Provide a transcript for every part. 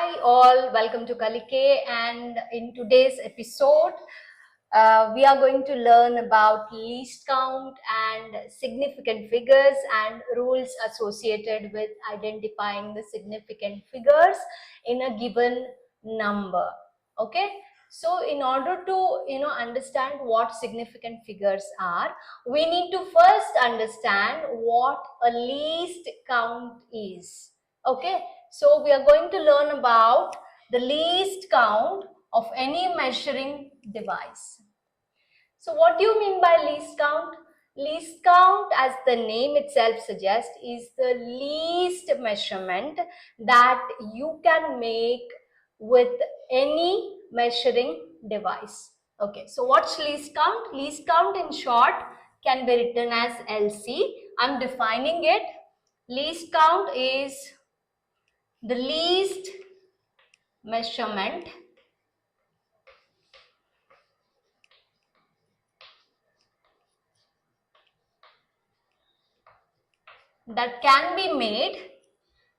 Hi all, welcome to Kalike, and in today's episode we are going to learn about least count and significant figures and rules associated with identifying the significant figures in a given number. Okay, so in order to understand what significant figures are, we need to first understand what a least count is. Okay, so we are going to learn about the least count of any measuring device. So what do you mean by least count? Least count, as the name itself suggests, is the least measurement that you can make with any measuring device. Okay, so what's least count? Least count in short can be written as LC. I'm defining it. Least count is the least measurement that can be made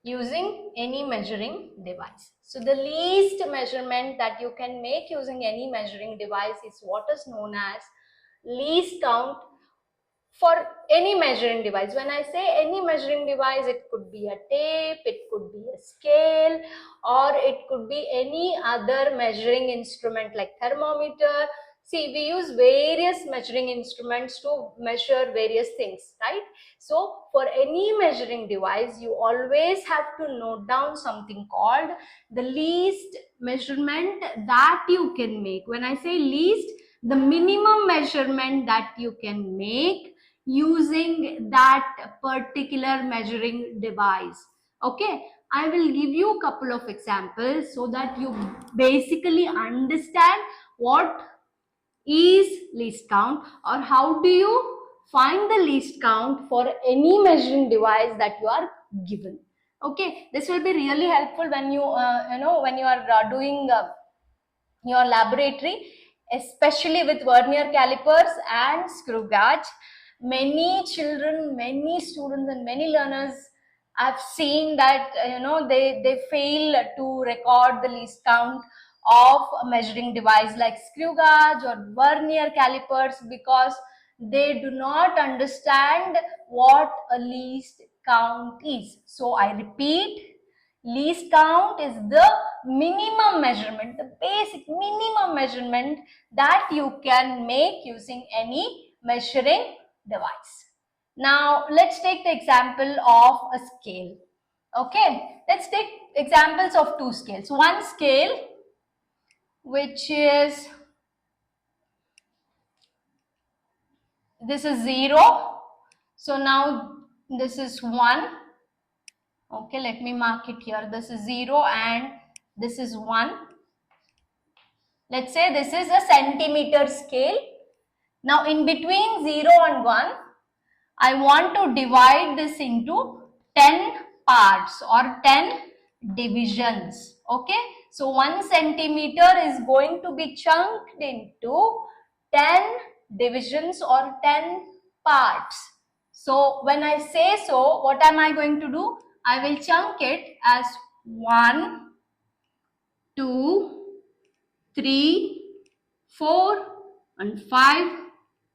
using any measuring device. So the least measurement that you can make using any measuring device is what is known as least count for any measuring device. When I say any measuring device, it could be a tape, it could be a scale, or it could be any other measuring instrument like thermometer. See, we use various measuring instruments to measure various things, right? So for any measuring device, you always have to note down something called the least measurement that you can make. When I say least, the minimum measurement that you can make using that particular measuring device. Okay, I will give you a couple of examples so that you basically understand what is least count or how do you find the least count for any measuring device that you are given. Okay, this will be really helpful when you when you are doing your laboratory, especially with vernier calipers and screw gauge. Many children, many students and many learners, I've seen that they fail to record the least count of a measuring device like screw gauge or vernier calipers because they do not understand what a least count is. So I repeat, least count is the minimum measurement, the basic minimum measurement that you can make using any measuring device. Now let's take the example of a scale. Okay, let's take examples of two scales. One scale which is, this is 0. So now this is 1. Okay, let me mark it here. This is 0 and this is 1. Let's say this is a centimeter scale. Now in between 0 and 1, I want to divide this into 10 parts or 10 divisions. Okay, so 1 centimeter is going to be chunked into 10 divisions or 10 parts. So when I say so, what am I going to do? I will chunk it as 1, 2, 3, 4 and 5,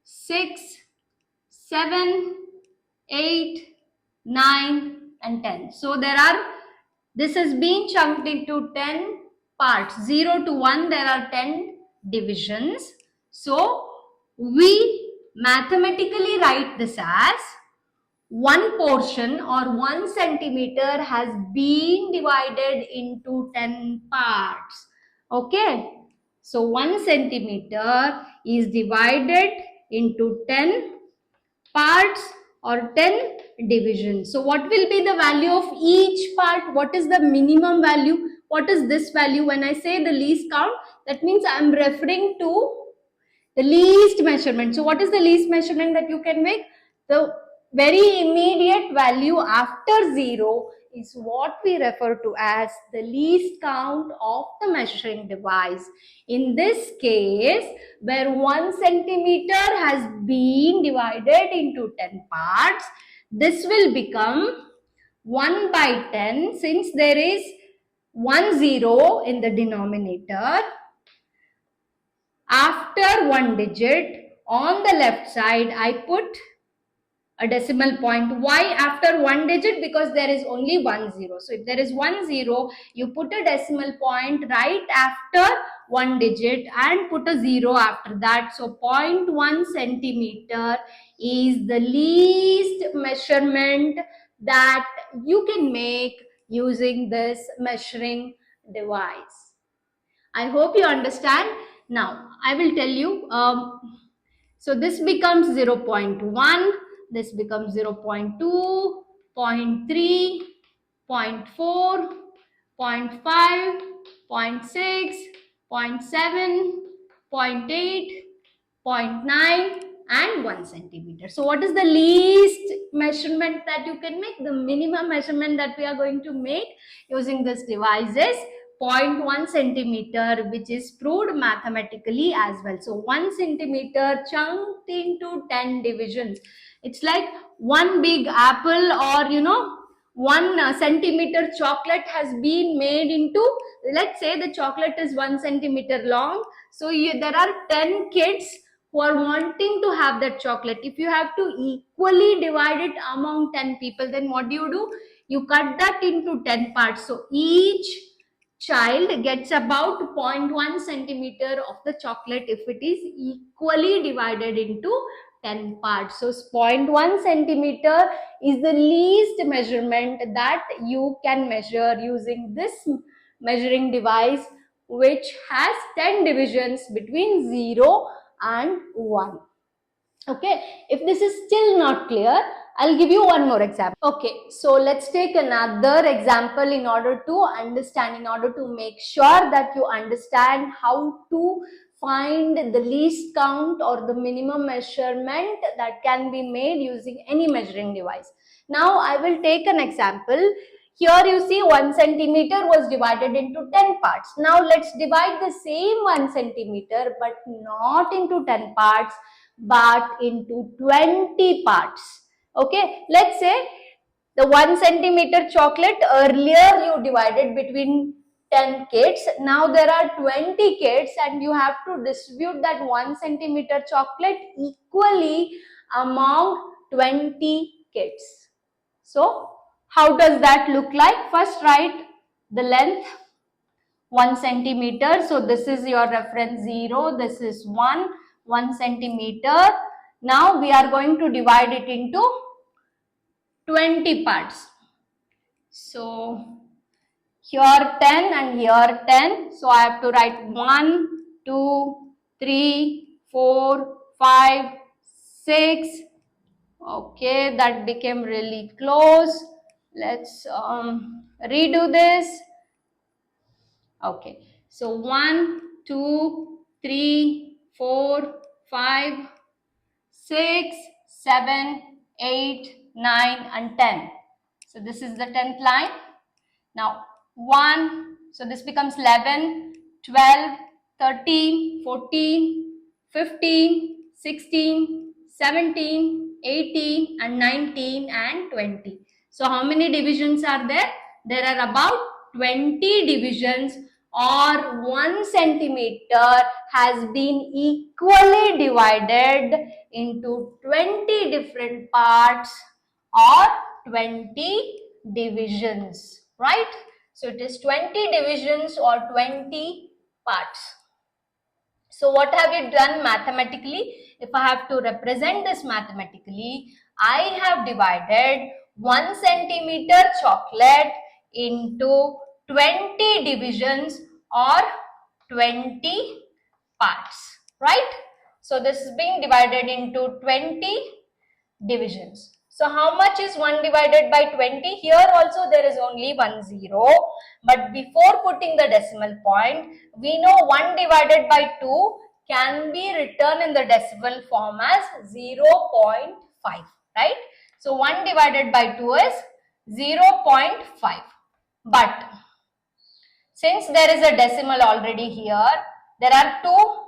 6, 7, 8, 9 and 10. So this has been chunked into 10 parts. 0 to 1 there are 10 divisions. So we mathematically write this as one portion or 1 centimeter has been divided into 10 parts. Okay, so 1 centimeter is divided into 10 parts or 10 divisions. So what will be the value of each part? What is the minimum value? What is this value? When I say the least count, that means I am referring to the least measurement. So what is the least measurement that you can make? The very immediate value after 0 is what we refer to as the least count of the measuring device. In this case, where 1 centimeter has been divided into 10 parts, this will become 1 by 10 since there is 1 0 in the denominator. After one digit on the left side, I put a decimal point. Why after one digit? Because there is only 1 0. So if there is 1 0, you put a decimal point right after one digit and put a 0 after that. So 0.1 centimeter is the least measurement that you can make using this measuring device. I hope you understand. Now I will tell you. So this becomes 0.1, this becomes 0.2, 0.3, 0.4, 0.5, 0.6, 0.7, 0.8, 0.9 and 1 centimeter. So what is the least measurement that you can make? The minimum measurement that we are going to make using this device is 0.1 centimeter, which is proved mathematically as well. So 1 centimeter chunked into 10 divisions. It's like one big apple, or 1 centimeter chocolate has been made into, let's say the chocolate is 1 centimeter long. So there are 10 kids who are wanting to have that chocolate. If you have to equally divide it among 10 people, then what do? You cut that into 10 parts. So each child gets about 0.1 centimeter of the chocolate if it is equally divided into 10 parts. So 0.1 centimeter is the least measurement that you can measure using this measuring device, which has 10 divisions between 0 and 1. Okay, if this is still not clear, I'll give you one more example. Okay, so let's take another example in order to understand, in order to make sure that you understand how to find the least count or the minimum measurement that can be made using any measuring device. Now I will take an example. Here you see 1 centimeter was divided into 10 parts. Now let's divide the same 1 centimeter but not into 10 parts but into 20 parts. Okay, let's say the 1 centimeter chocolate earlier you divided between 10 kids. Now there are 20 kids and you have to distribute that 1 centimeter chocolate equally among 20 kids. So how does that look like? First write the length 1 centimeter. So this is your reference 0, this is 1 centimeter. Now we are going to divide it into 20 parts. So here 10 and here 10. So I have to write 1, 2, 3, 4, 5, 6. Okay, that became really close. Let's redo this. Okay, so 1, 2, 3, 4, 5, 6, 7, 8, 9 and 10. So this is the 10th line. Now 1, so this becomes 11, 12, 13, 14, 15, 16, 17, 18 and 19 and 20. So how many divisions are there? There are about 20 divisions, or 1 centimeter has been equally divided into 20 different parts or 20 divisions, right? So it is 20 divisions or 20 parts. So what have you done mathematically? If I have to represent this mathematically, I have divided 1 centimeter chocolate into 20 divisions or 20 parts, right? So this is being divided into 20 divisions. So how much is 1 divided by 20? Here also there is only 1 0. But before putting the decimal point, we know 1 divided by 2 can be written in the decimal form as 0.5, right? So 1 divided by 2 is 0.5. But since there is a decimal already here, there are two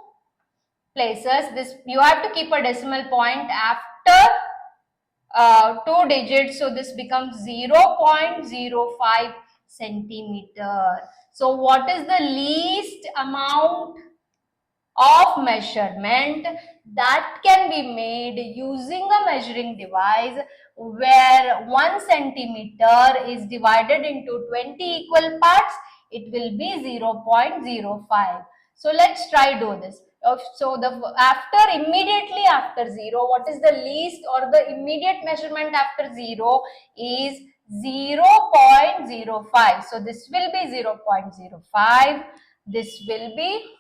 places. This you have to keep a decimal point after 2 digits, so this becomes 0.05 centimeter. So what is the least amount of measurement that can be made using a measuring device where 1 centimeter is divided into 20 equal parts? It will be 0.05. So let's try do this. So immediately after 0, what is the least or the immediate measurement after 0 is 0.05. So this will be 0.05. This will be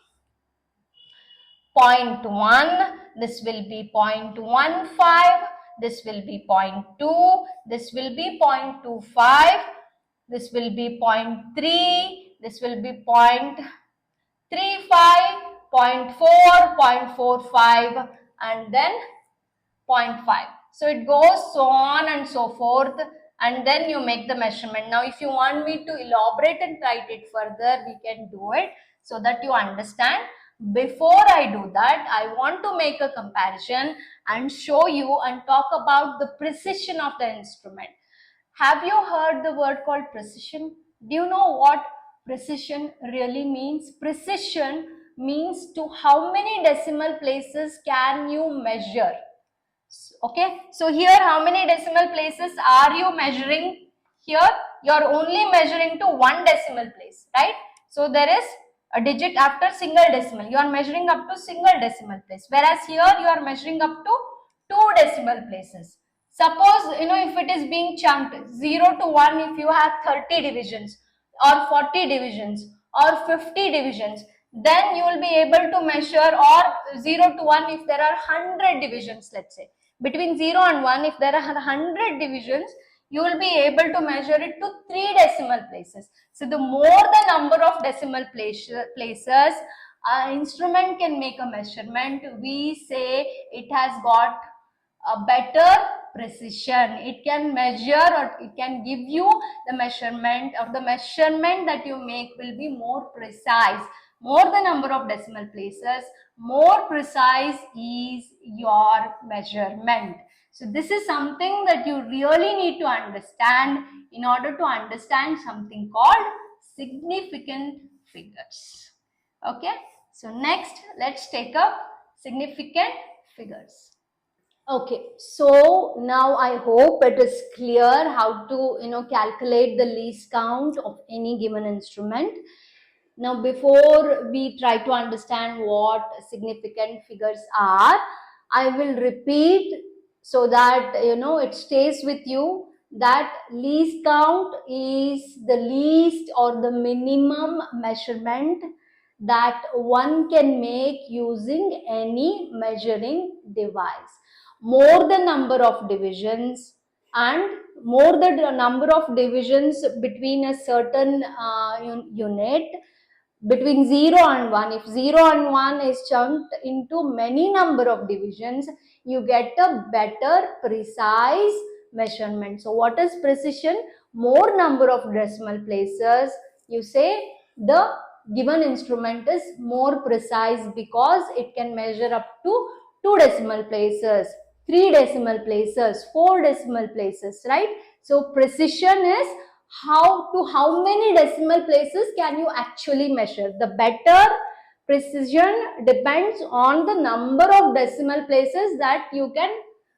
0.1, this will be 0.15, this will be 0.2, this will be 0.25, this will be 0.3, this will be 0.35, 0.4, 0.45, and then 0.5. So it goes so on and so forth, and then you make the measurement. Now if you want me to elaborate and write it further, we can do it so that you understand. Before I do that, I want to make a comparison and show you and talk about the precision of the instrument. Have you heard the word called precision? Do you know what precision really means? Precision means to how many decimal places can you measure. Okay, so here how many decimal places are you measuring? Here you are only measuring to 1 decimal place, right? So there is a digit after single decimal. You are measuring up to single decimal place, whereas here you are measuring up to 2 decimal places. Suppose, if it is being chunked 0 to 1, if you have 30 divisions or 40 divisions or 50 divisions, then you will be able to measure, or 0 to 1 if there are 100 divisions, let's say. Between 0 and 1, if there are 100 divisions, you will be able to measure it to 3 decimal places. So the more the number of decimal places instrument can make a measurement, we say it has got a better precision. It can measure, or it can give you the measurement, or the measurement that you make will be more precise. More the number of decimal places, more precise is your measurement. So this is something that you really need to understand in order to understand something called significant figures. Okay, so next let's take up significant figures. Okay, so now I hope it is clear how to calculate the least count of any given instrument. Now before we try to understand what significant figures are, I will repeat so that it stays with you, that least count is the least or the minimum measurement that one can make using any measuring device. More the number of divisions, and more the number of divisions between a certain unit, between 0 and 1, if 0 and 1 is chunked into many number of divisions, you get a better precise measurement. So what is precision? More number of decimal places, you say the given instrument is more precise because it can measure up to 2 decimal places, 3 decimal places, 4 decimal places, right? So precision is how many decimal places can you actually measure. The better precision depends on the number of decimal places that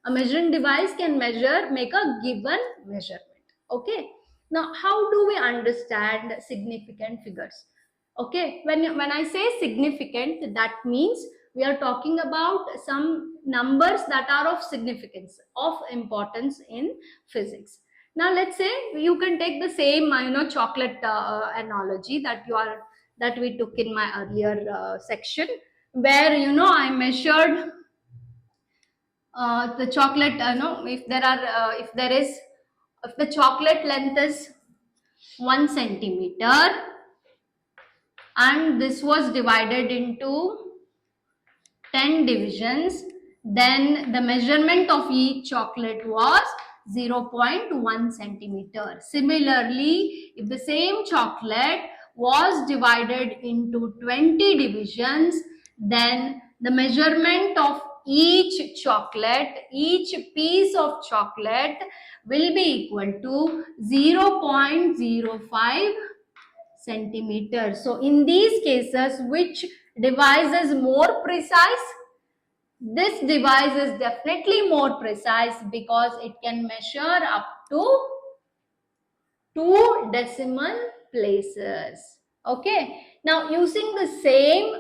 a measuring device can make a given measurement. Okay, now how do we understand significant figures? Okay, when I say significant, that means we are talking about some numbers that are of significance, of importance in physics. Now let's say you can take the same chocolate analogy that we took in my earlier section, where I measured the chocolate. If the chocolate length is 1 centimeter and this was divided into 10 divisions, then the measurement of each chocolate was 0.1 centimeter. Similarly, if the same chocolate was divided into 20 divisions, then the measurement of each chocolate, each piece of chocolate will be equal to 0.05 centimeters. So in these cases, which device is more precise? This device is definitely more precise because it can measure up to 2 decimal places. Okay. Now using the same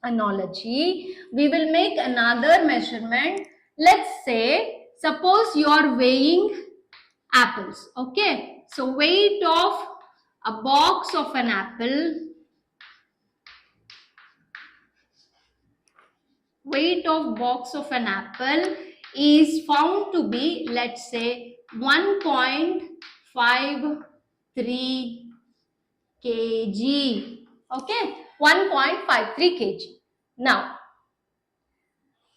analogy, we will make another measurement. Let's say, suppose you are weighing apples. Okay. So weight of a box of an apple, weight of box of an apple is found to be, let's say, 1.53 kg. Okay, 1.53 kg. Now,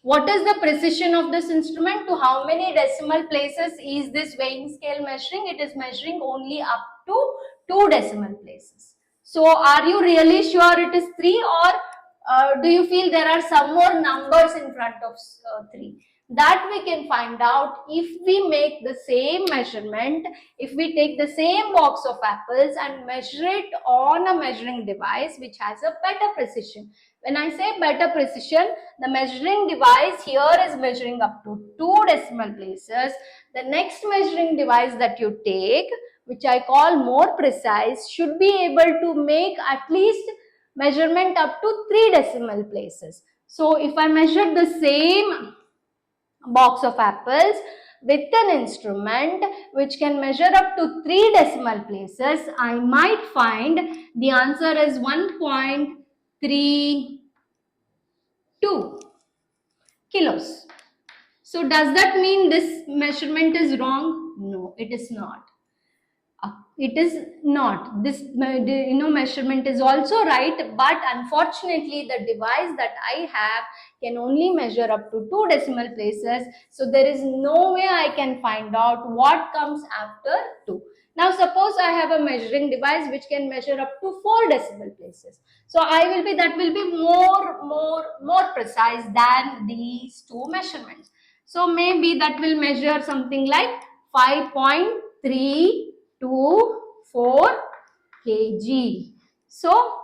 what is the precision of this instrument? To how many decimal places is this weighing scale measuring? It is measuring only up to 2 decimal places. So, are you really sure it is 3, or do you feel there are some more numbers in front of 3? That we can find out if we make the same measurement, if we take the same box of apples and measure it on a measuring device which has a better precision. When I say better precision, the measuring device here is measuring up to 2 decimal places. The next measuring device that you take, which I call more precise, should be able to make at least measurement up to 3 decimal places. So if I measure the same box of apples with an instrument which can measure up to 3 decimal places, I might find the answer is 1.32 kilos. So does that mean this measurement is wrong? No, it is not. It is not. This measurement is also right, but unfortunately the device that I have can only measure up to 2 decimal places. So there is no way I can find out what comes after 2. Now suppose I have a measuring device which can measure up to 4 decimal places. So that will be more precise than these 2 measurements. So maybe that will measure something like 5.324 kg. So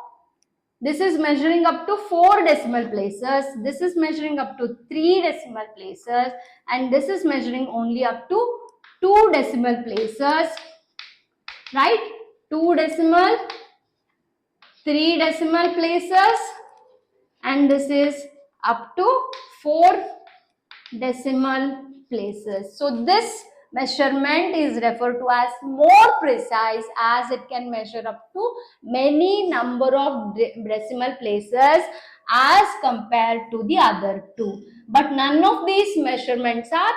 this is measuring up to 4 decimal places, this is measuring up to 3 decimal places, and this is measuring only up to 2 decimal places, right? 2 decimal, 3 decimal places, and this is up to 4 decimal places. So this measurement is referred to as more precise as it can measure up to many number of decimal places as compared to the other 2. But none of these measurements are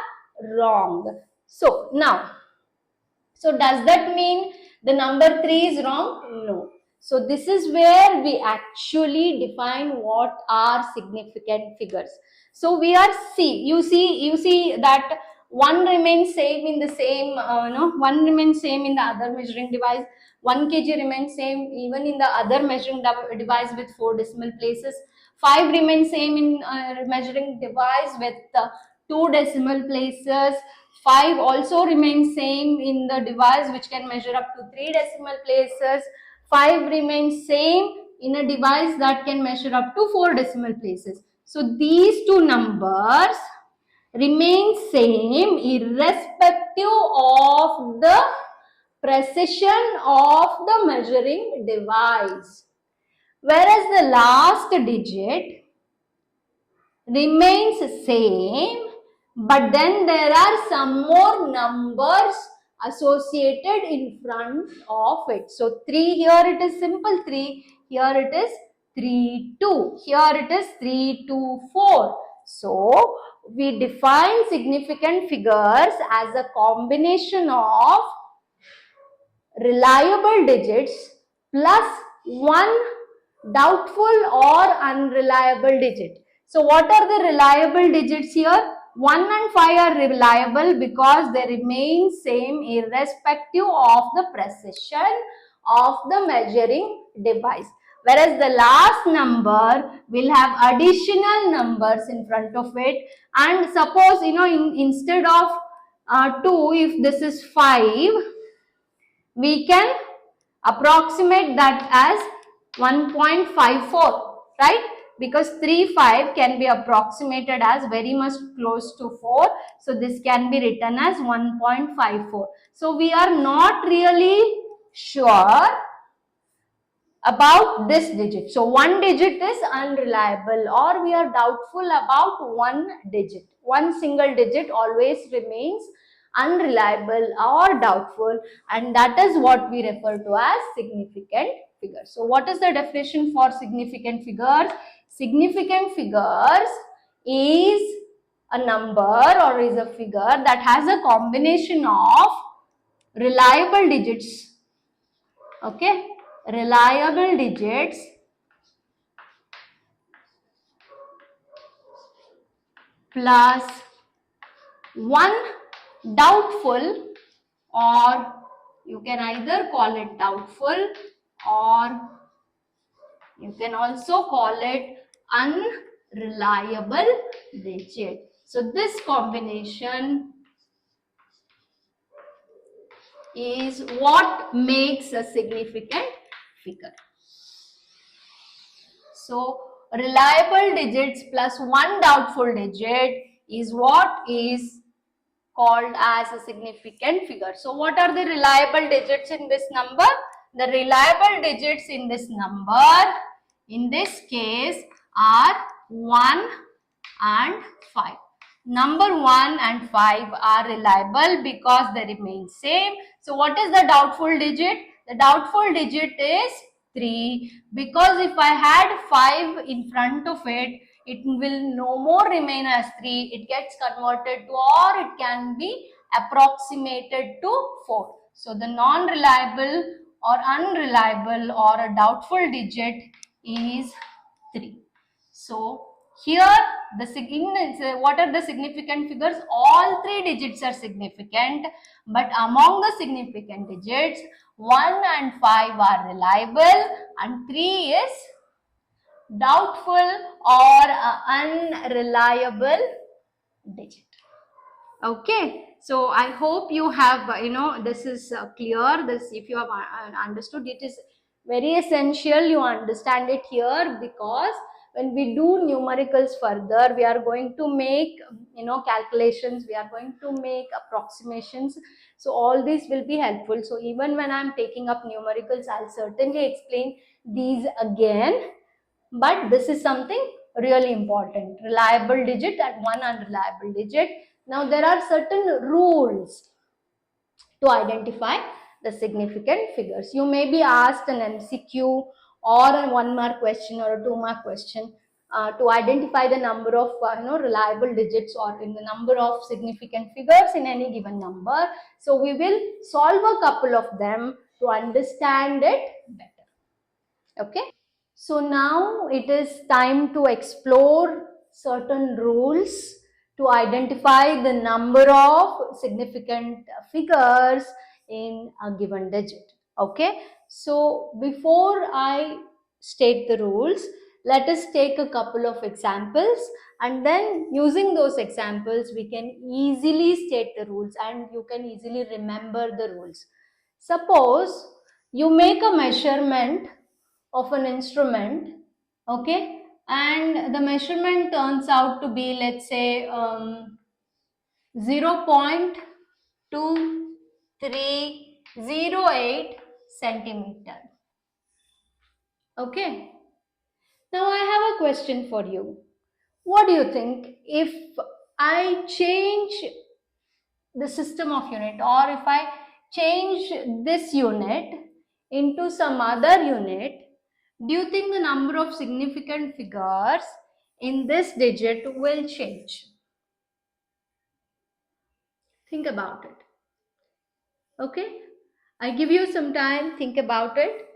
wrong. So now, so does that mean the number 3 is wrong? No. So this is where we actually define what are significant figures. So we are you see that one remains same in the same, one remains same in the other measuring device. 1 kg remains same even in the other measuring device with 4 decimal places. 5 remains same in measuring device with 2 decimal places. 5 also remains same in the device which can measure up to 3 decimal places. 5 remains same in a device that can measure up to 4 decimal places. So these 2 numbers remain same irrespective of the precision of the measuring device. Whereas the last digit remains same, but then there are some more numbers associated in front of it. So 3 here it is simple 3, here it is 3, 2, here it is 3, 2, 4. So we define significant figures as a combination of reliable digits plus one doubtful or unreliable digit. So what are the reliable digits here? 1 and 5 are reliable because they remain same irrespective of the precision of the measuring device. whereas the last number will have additional numbers in front of it. And suppose, instead of 2, if this is 5, we can approximate that as 1.54, right? Because 3, 5 can be approximated as very much close to 4. So this can be written as 1.54. So we are not really sure about this digit. So one digit is unreliable, or we are doubtful about one digit. One single digit always remains unreliable or doubtful, and that is what we refer to as significant figures. So what is the definition for significant figures? Significant figures is a number or is a figure that has a combination of reliable digits, okay, reliable digits plus one doubtful, or you can either call it doubtful or you can also call it unreliable digit. So this combination is what makes a significant figure. So reliable digits plus one doubtful digit is what is called as a significant figure. So what are the reliable digits in this number? The reliable digits in this number, in this case, are 1 and 5. Number 1 and 5 are reliable because they remain same. So what is the doubtful digit? The doubtful digit is 3, because if I had 5 in front of it, it will no more remain as 3. It gets converted to, or it can be approximated to 4. So the non-reliable or unreliable or a doubtful digit is 3. So here what are the significant figures? All 3 digits are significant, but among the significant digits, 1 and 5 are reliable and 3 is doubtful or unreliable digit. Okay, so I hope you have, this is clear. This, if you have understood, it is very essential you understand it here, because when we do numericals further, we are going to make, calculations, we are going to make approximations. So all these will be helpful. So even when I am taking up numericals, I'll certainly explain these again. But this is something really important. Reliable digit and one unreliable digit. Now there are certain rules to identify the significant figures. You may be asked an MCQ or a 1-mark question or a 2-mark question to identify the number of reliable digits or in the number of significant figures in any given number. So we will solve a couple of them to understand it better. Okay. So now it is time to explore certain rules to identify the number of significant figures in a given digit. Okay, so before I state the rules, let us take a couple of examples, and then using those examples we can easily state the rules and you can easily remember the rules. Suppose you make a measurement of an instrument, okay, and the measurement turns out to be, let's say, 0.2308 centimeter. Okay, now I have a question for you. What do you think if I change the system of unit, or if I change this unit into some other unit? Do you think the number of significant figures in this digit will change? Think about it. Okay, I give you some time, think about it.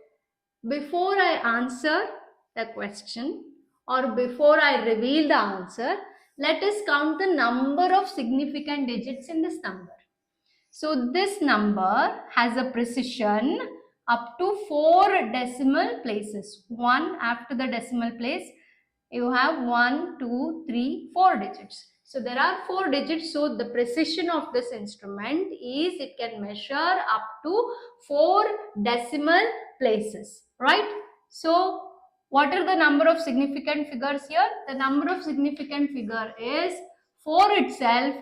Before I answer the question or before I reveal the answer, let us count the number of significant digits in this number. So this number has a precision up to 4 decimal places. 1 after the decimal place, you have 1, 2, 3, 4 digits. So there are 4 digits. So the precision of this instrument is it can measure up to 4 decimal places, right? So what are the number of significant figures here? The number of significant figure is 4 itself,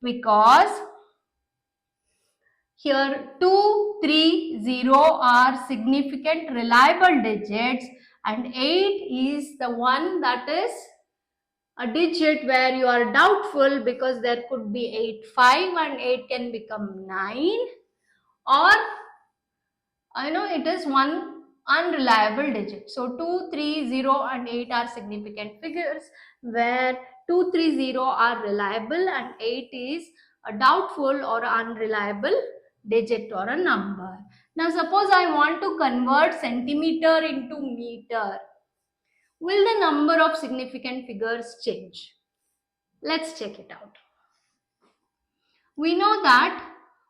because here 2, 3, 0 are significant reliable digits, and 8 is the one that is a digit where you are doubtful, because there could be 8, 5 and 8 can become 9, or it is one unreliable digit. So 2, 3, 0 and 8 are significant figures where 2, 3, 0 are reliable and 8 is a doubtful or unreliable digit or a number. Now suppose I want to convert centimeter into meter. Will the number of significant figures change? Let's check it out. We know that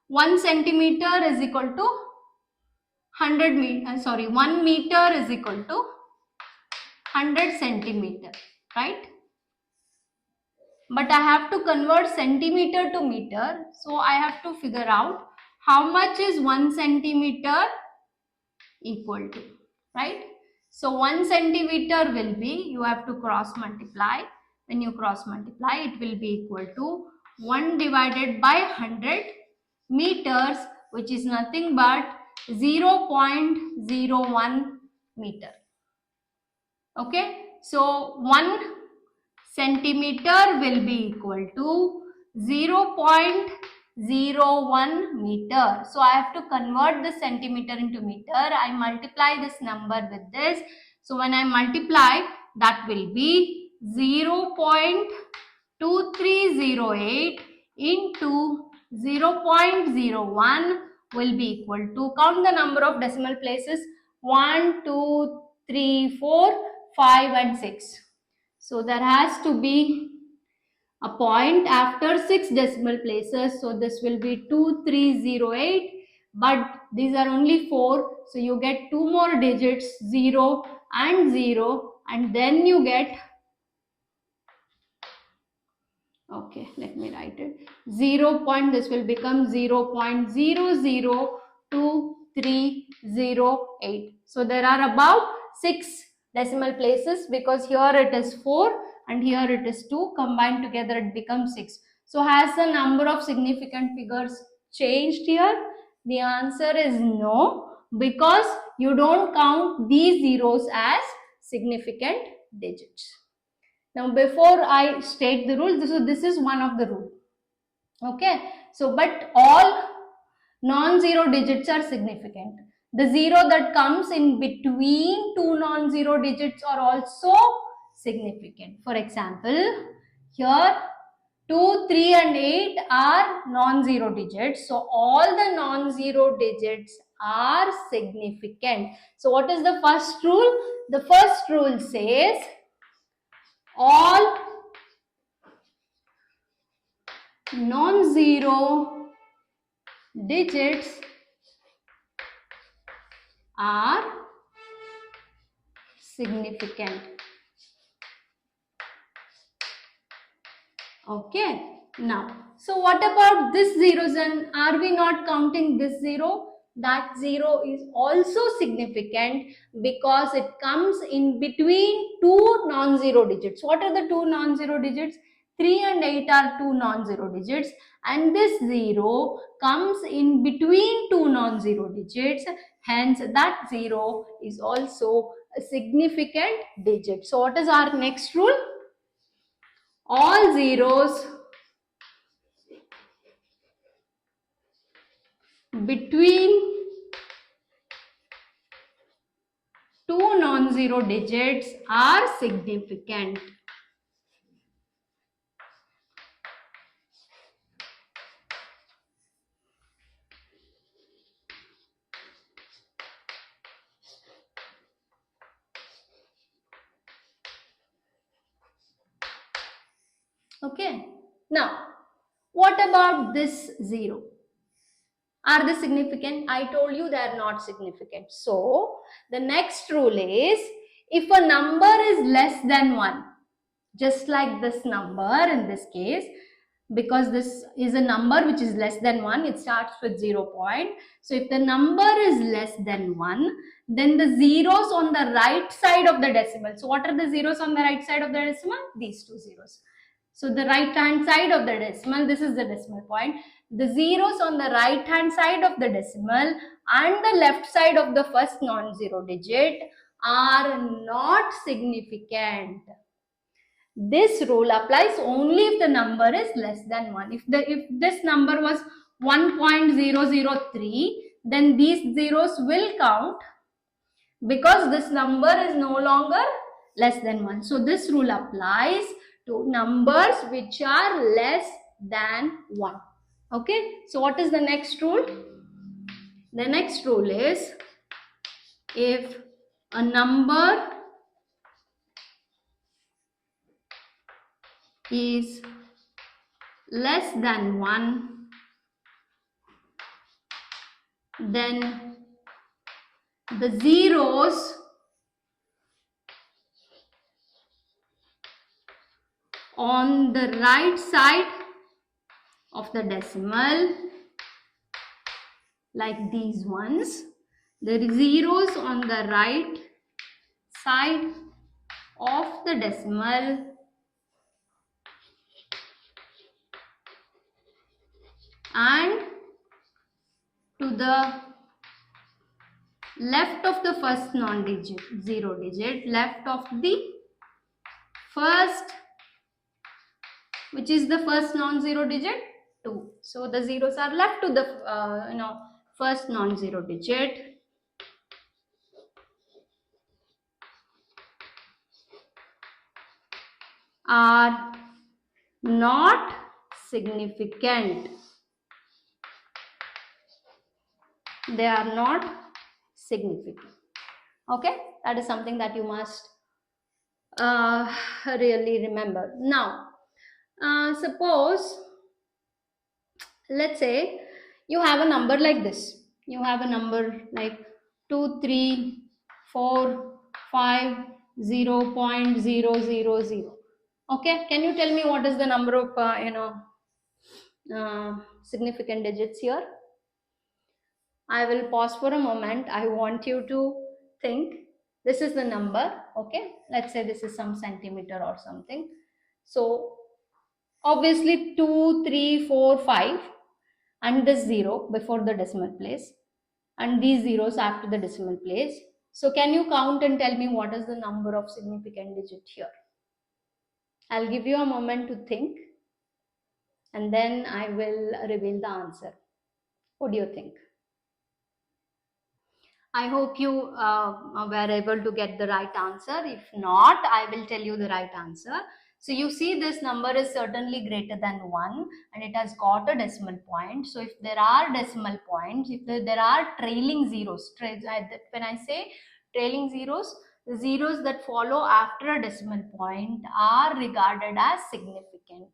1 centimeter is equal to 100 meter, 1 meter is equal to 100 centimeter, right? But I have to convert centimeter to meter, so I have to figure out how much is 1 centimeter equal to, right? So 1 centimeter will be, you have to cross multiply. When you cross multiply, it will be equal to 1 divided by 100 meters, which is nothing but 0.01 meter. Okay, so 1 centimeter will be equal to 0.01 meter. So I have to convert the centimeter into meter. I multiply this number with this. So when I multiply, that will be 0.2308 into 0.01 will be equal to, count the number of decimal places, 1, 2, 3, 4, 5 and 6. So there has to be a point after 6 decimal places. So this will be 2308, but these are only 4. So you get 2 more digits, 0 and 0, and then you get, okay, let me write it, 0. This will become 0.002308. So there are about 6 decimal places, because here it is 4 and here it is 2. Combined together it becomes 6. So has the number of significant figures changed here? The answer is no, because you don't count these zeros as significant digits. Now before I state the rule, this is one of the rule. Okay, so but all non-zero digits are significant. The zero that comes in between two non-zero digits are also significant. For example, here 2, 3 and 8 are non-zero digits. So all the non-zero digits are significant. So what is the first rule? The first rule says all non-zero digits are significant. Okay, now, so what about this zeros, and are we not counting this zero? That zero is also significant because it comes in between two non-zero digits. What are the two non-zero digits? 3 and 8 are two non-zero digits, and this zero comes in between two non-zero digits. Hence, that zero is also a significant digit. So, what is our next rule? All zeros between two non-zero digits are significant. Okay, now what about this zero? Are they significant? I told you they are not significant. So the next rule is, if a number is less than 1, just like this number in this case, because this is a number which is less than 1, it starts with 0 point. So if the number is less than 1, then the zeros on the right side of the decimal. So what are the zeros on the right side of the decimal? These two zeros. So the right hand side of the decimal, this is the decimal point. The zeros on the right hand side of the decimal and the left side of the first non-zero digit are not significant. This rule applies only if the number is less than 1. If this number was 1.003, then these zeros will count because this number is no longer less than 1. So this rule applies to numbers which are less than 1. Okay, so what is the next rule? The next rule is, if a number is less than 1, then the zeros on the right side of the decimal, like these ones, the zeros on the right side of the decimal and to the left of the first non-digit, zero digit, left of the first, which is the first non-zero digit, 2. So the zeros are left to the first non-zero digit. Are not significant. They are not significant. Okay, that is something that you must really remember. Now, suppose, let's say you have a number like this. You have a number like 2, 3, 4, 5, 0.000. Okay, can you tell me what is the number of significant digits here? I will pause for a moment. I want you to think. This is the number. Okay, let's say this is some centimeter or something. So obviously 2, 3, 4, 5 and this 0 before the decimal place and these zeros after the decimal place. So can you count and tell me what is the number of significant digit here? I'll give you a moment to think and then I will reveal the answer. What do you think? I hope you were able to get the right answer. If not, I will tell you the right answer. So you see this number is certainly greater than 1 and it has got a decimal point. So if there are decimal points, if there are trailing zeros, when I say trailing zeros, the zeros that follow after a decimal point are regarded as significant.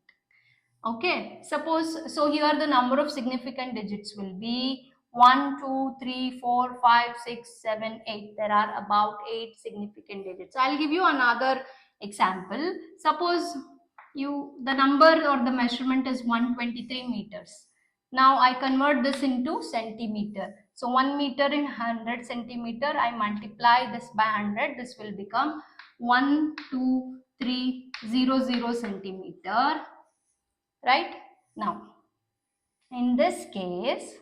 Okay, suppose, so here the number of significant digits will be 1, 2, 3, 4, 5, 6, 7, 8. There are about 8 significant digits. I'll give you another example. Suppose the number or the measurement is 123 meters. Now I convert this into centimeter. So 1 meter in 100 centimeter, I multiply this by 100. This will become 12300 centimeter. Right? Now, in this case,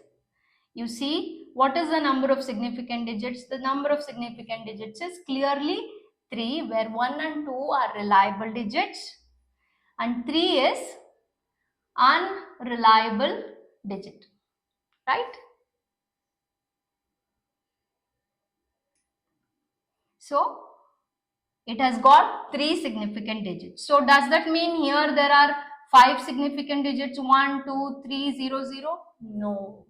you see what is the number of significant digits? The number of significant digits is clearly 3, where 1 and 2 are reliable digits and 3 is unreliable digit. Right? So, it has got 3 significant digits. So, does that mean here there are 5 significant digits, 1, 2, 3, 0, 0? No.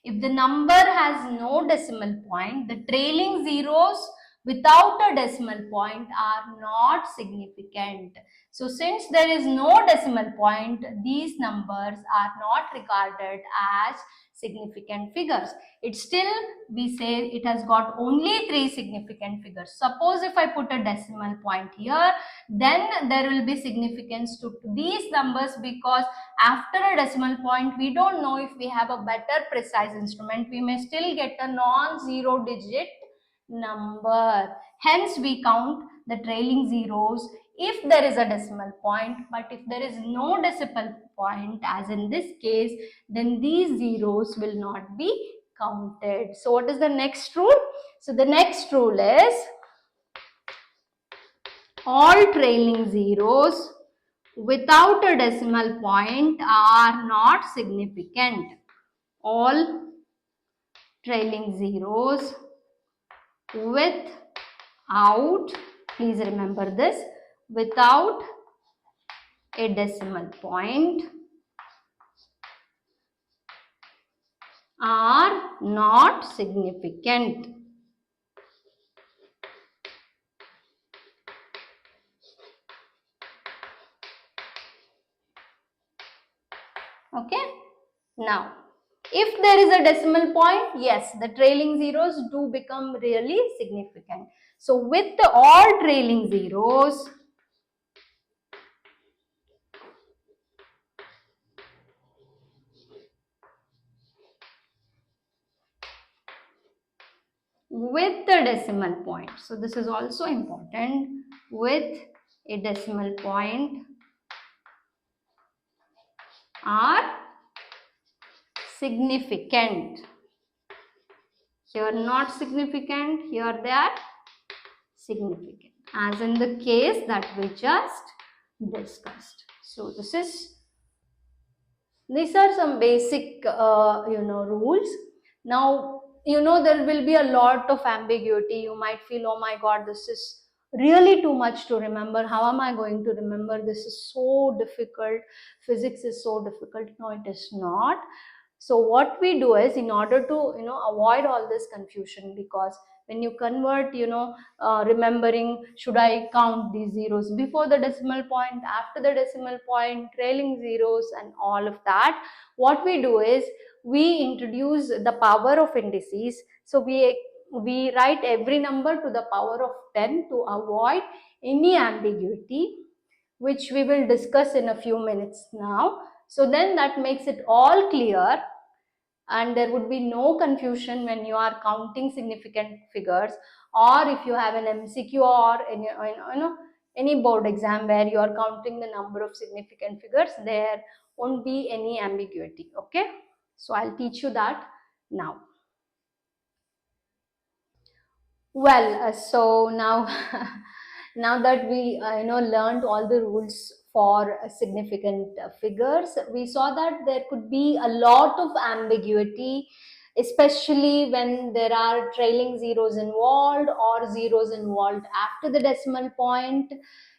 If the number has no decimal point, the trailing zeros without a decimal point are not significant. So since there is no decimal point, these numbers are not regarded as significant figures. It's still, we say it has got only 3 significant figures. Suppose if I put a decimal point here, then there will be significance to these numbers, because after a decimal point, we don't know if we have a better precise instrument, we may still get a non-zero digit number. Hence, we count the trailing zeros if there is a decimal point, but if there is no decimal point, as in this case, then these zeros will not be counted. So what is the next rule? So the next rule is all trailing zeros without a decimal point are not significant. All trailing zeros without, please remember this, without a decimal point are not significant. Okay. Now, if there is a decimal point, yes, the trailing zeros do become really significant. So with the all trailing zeros, with the decimal point, so this is also important, with a decimal point are significant. Here not significant, here they are significant, as in the case that we just discussed. So these are some basic rules. Now there will be a lot of ambiguity. You might feel, oh my god, this is really too much to remember. How am I going to remember? This is so difficult. Physics is so difficult. No, it is not. So what we do is, in order to avoid all this confusion, because when you convert, remembering, should I count these zeros before the decimal point, after the decimal point, trailing zeros and all of that, what we do is we introduce the power of indices. So we write every number to the power of 10 to avoid any ambiguity, which we will discuss in a few minutes now. So then that makes it all clear, and there would be no confusion when you are counting significant figures, or if you have an MCQ or any board exam where you are counting the number of significant figures, there won't be any ambiguity. Okay, so I'll teach you that now. Well, so now now that we learned all the rules for significant figures, we saw that there could be a lot of ambiguity, especially when there are trailing zeros involved or zeros involved after the decimal point.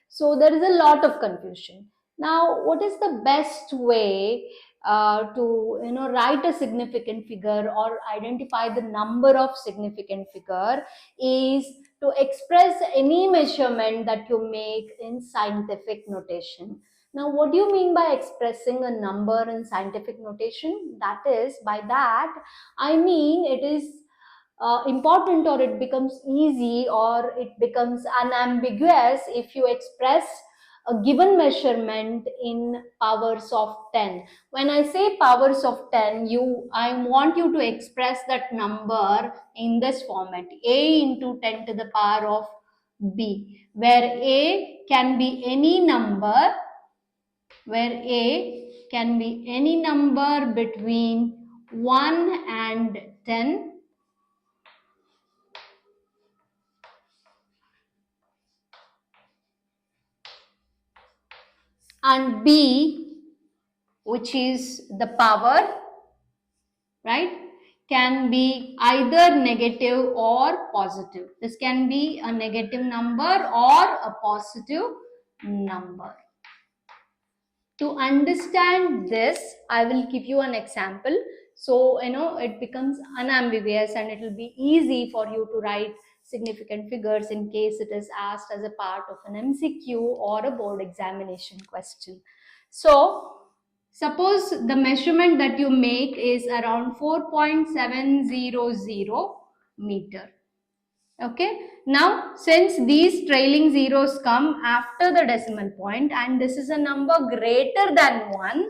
So there is a lot of confusion. Now, what is the best way to write a significant figure or identify the number of significant figure is to express any measurement that you make in scientific notation. Now, what do you mean by expressing a number in scientific notation? That is, by that, I mean it is important, or it becomes easy, or it becomes unambiguous if you express a given measurement in powers of 10. When I say powers of 10, I want you to express that number in this format: a into 10 to the power of b, where a can be any number, between 1 and 10, and b, which is the power, right, can be either negative or positive. This can be a negative number or a positive number. To understand this, I will give you an example. So, it becomes unambiguous and it will be easy for you to write significant figures in case it is asked as a part of an MCQ or a board examination question. So suppose the measurement that you make is around 4.700 meter. Okay, now since these trailing zeros come after the decimal point and this is a number greater than 1,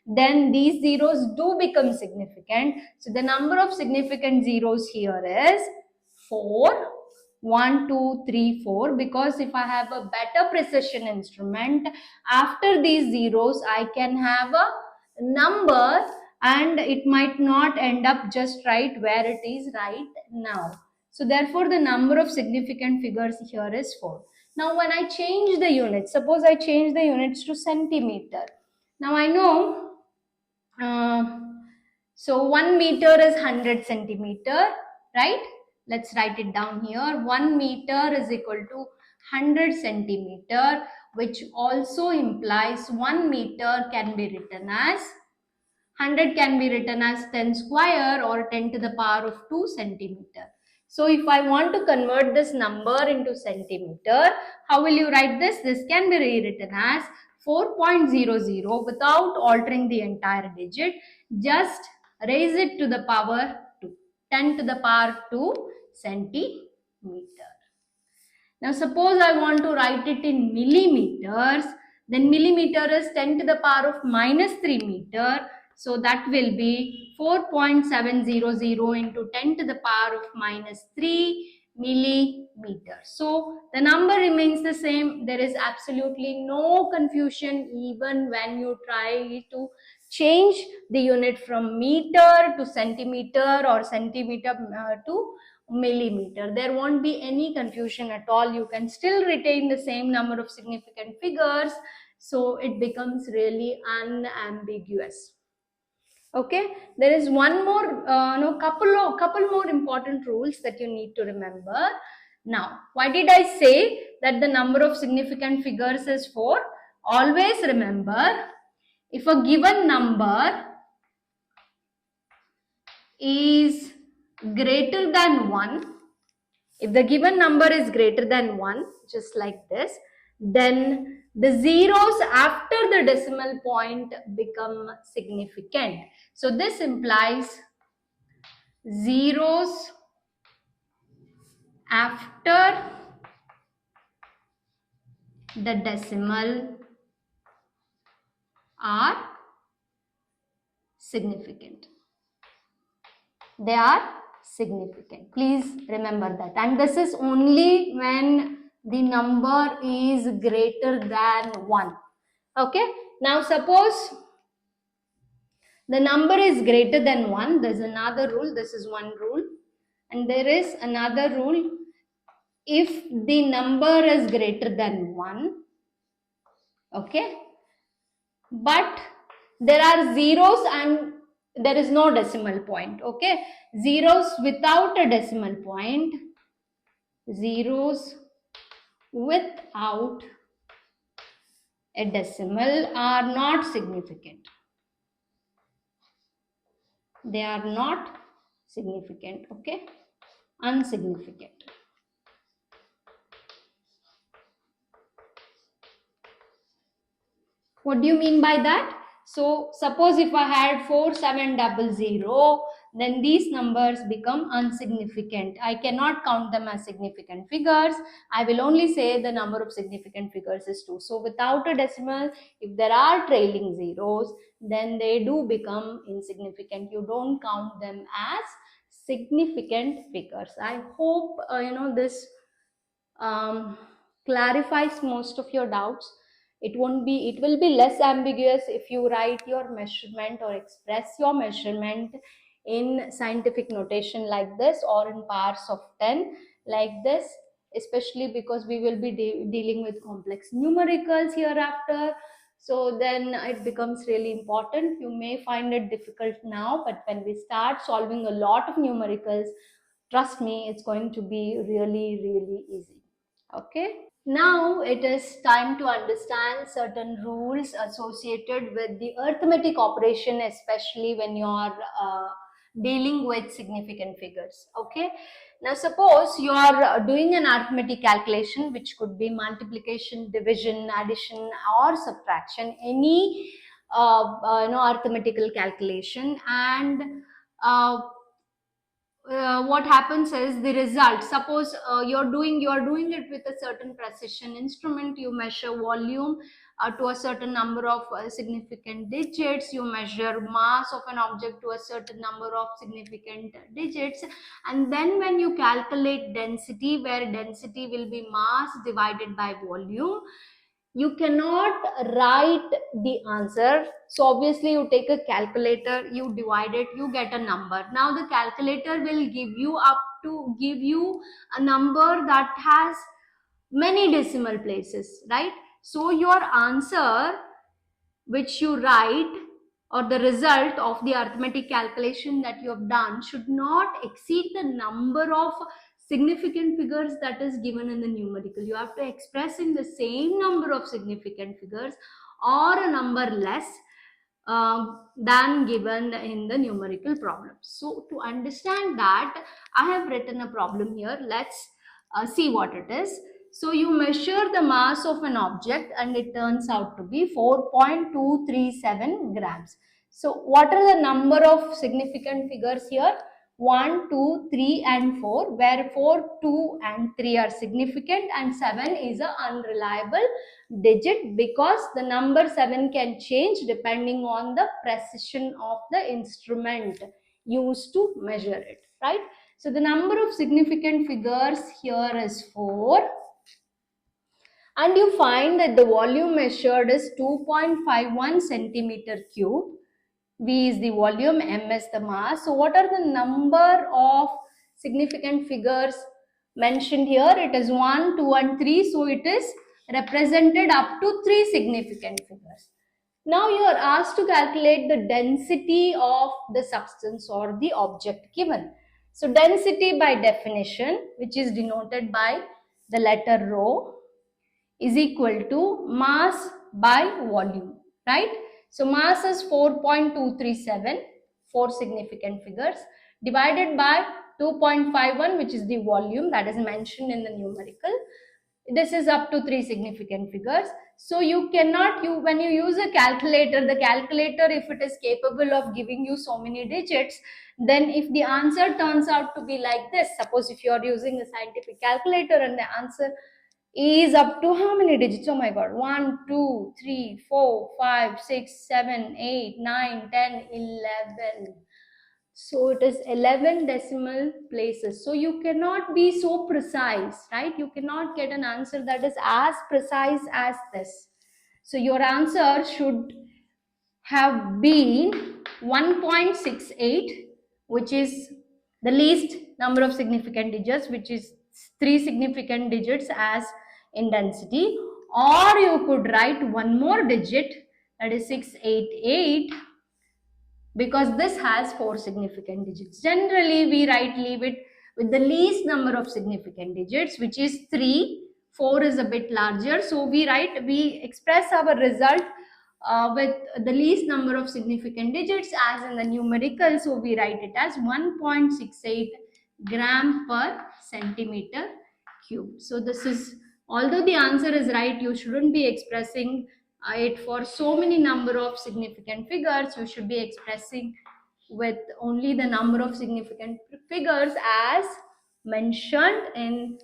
then these zeros do become significant. So the number of significant zeros here is 4, 1, 2, 3, 4, because if I have a better precision instrument, after these zeros I can have a number and it might not end up just right where it is right now. So therefore the number of significant figures here is 4. Now when I change the units, suppose I change the units to centimeter. Now I know, so 1 meter is 100 centimeter, right? Let's write it down here. 1 meter is equal to 100 centimeter, which also implies 1 meter can be written as 100 can be written as 10 square or 10 to the power of 2 centimeter. So if I want to convert this number into centimeter, how will you write this? This can be rewritten as 4.00 without altering the entire digit. Just raise it to the power 2. 10 to the power 2 centimeter. Now suppose I want to write it in millimeters, then millimeter is 10 to the power of minus 3 meter. So that will be 4.700 into 10 to the power of minus 3 millimeter. So the number remains the same. There is absolutely no confusion even when you try to change the unit from meter to centimeter or centimeter to millimeter. There won't be any confusion at all. You can still retain the same number of significant figures, so it becomes really unambiguous. Okay, there is one more couple more important rules that you need to remember. Now why did I say that the number of significant figures is 4? Always remember, if a given number is greater than 1, if the given number is greater than 1, just like this, then the zeros after the decimal point become significant. So this implies zeros after the decimal are significant. They are significant. Please remember that. And this is only when the number is greater than 1. Okay. Now suppose the number is greater than 1. There's another rule. This is one rule. And there is another rule. If the number is greater than 1, okay, but there are zeros and there is no decimal point, okay, zeros without a decimal point, zeros without a decimal are not significant. They are not significant, okay, unsignificant. What do you mean by that? So suppose if I had 4700, then these numbers become insignificant. I cannot count them as significant figures. I will only say the number of significant figures is 2. So without a decimal, if there are trailing zeros, then they do become insignificant. You don't count them as significant figures. I hope this clarifies most of your doubts. It will be less ambiguous if you write your measurement or express your measurement in scientific notation like this or in powers of 10 like this, especially because we will be dealing with complex numericals hereafter. So then it becomes really important. You may find it difficult now, but when we start solving a lot of numericals, trust me, it's going to be really, really easy. Okay. Now it is time to understand certain rules associated with the arithmetic operation, especially when you are dealing with significant figures. Okay. Now suppose you are doing an arithmetic calculation, which could be multiplication, division, addition or subtraction, any arithmetical calculation, and what happens is the result. Suppose you're doing it with a certain precision instrument. You measure volume to a certain number of significant digits. You measure mass of an object to a certain number of significant digits, and then when you calculate density, where density will be mass divided by volume, you cannot write the answer. So obviously you take a calculator, you divide it, you get a number. Now the calculator will give you a number that has many decimal places, right? So your answer which you write, or the result of the arithmetic calculation that you have done, should not exceed the number of significant figures that is given in the numerical. You have to express in the same number of significant figures or a number less than given in the numerical problem. So to understand that, I have written a problem here. Let's see what it is. So you measure the mass of an object and it turns out to be 4.237 grams. So what are the number of significant figures here? 1, 2, 3 and 4, where 4, 2 and 3 are significant and 7 is an unreliable digit, because the number 7 can change depending on the precision of the instrument used to measure it, right? So the number of significant figures here is 4, and you find that the volume measured is 2.51 centimeter cube. V is the volume, M is the mass. So what are the number of significant figures mentioned here? It is 1, 2 and 3. So it is represented up to 3 significant figures. Now you are asked to calculate the density of the substance or the object given. So density by definition, which is denoted by the letter rho, is equal to mass by volume, right? So mass is 4.237, 4 significant figures, divided by 2.51, which is the volume that is mentioned in the numerical. This is up to 3 significant figures. So you cannot, when you use a calculator, the calculator, if it is capable of giving you so many digits, then if the answer turns out to be like this, suppose if you are using a scientific calculator and the answer is up to how many digits? Oh my god, 1, 2, 3, 4, 5, 6, 7, 8, 9, 10, 11. So it is 11 decimal places. So you cannot be so precise, right? You cannot get an answer that is as precise as this. So your answer should have been 1.68, which is the least number of significant digits, which is 3 significant digits as in density, or you could write one more digit, that is 688, because this has 4 significant digits. Generally we leave it with the least number of significant digits, which is 3. 4 is a bit larger, so we express our result with the least number of significant digits as in the numerical. So we write it as 1.68 gram per centimeter cube. So this is, although the answer is right, you shouldn't be expressing it for so many number of significant figures. You should be expressing with only the number of significant figures as mentioned in